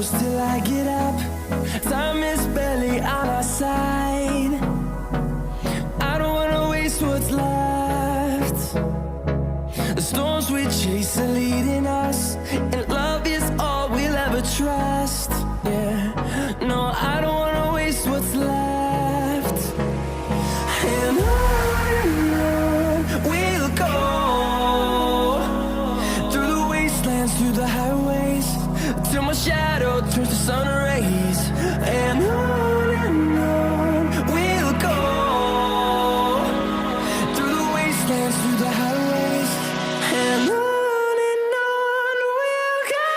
close till I get up. Time is barely on our side. I don't wanna waste what's left. The storms we chase are leading us, and love is all we'll ever trust. Yeah, no, I don't wanna waste what's left. And on we'll go, through the wastelands, through the highways, till my shadow turns to sun rays. And on we'll go, through the wastelands, through the highways, and on we'll go.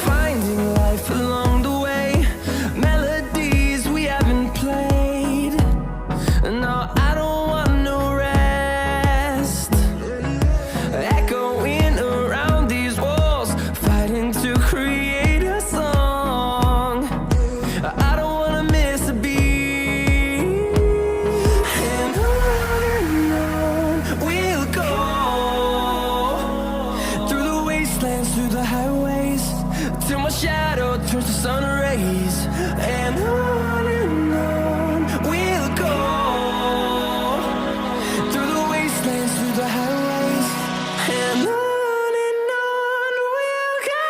Finding life along the way, melodies we haven't played. No, I don't want no rest. Echoing around these walls, fighting to create a song. I don't wanna miss a beat. And on we'll go, through the wastelands, through the highways, till my shadow turns to sun rays. And on we'll go, through the wastelands, through the highways, and on we'll go.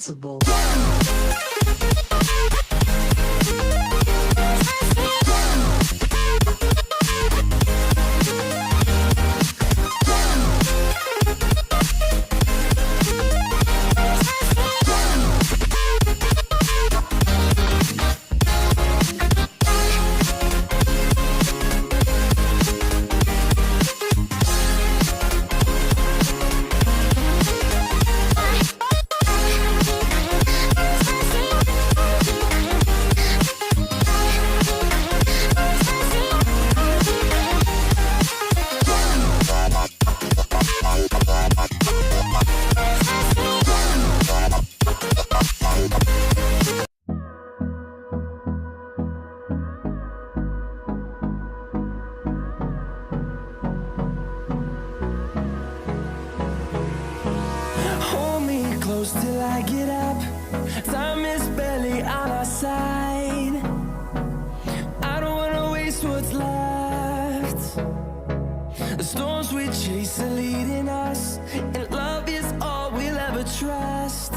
invincible. Hold me close till I get up. Time is barely on our side. I don't wanna waste what's left. The storms we chase are leading us, and love is all we'll ever trust.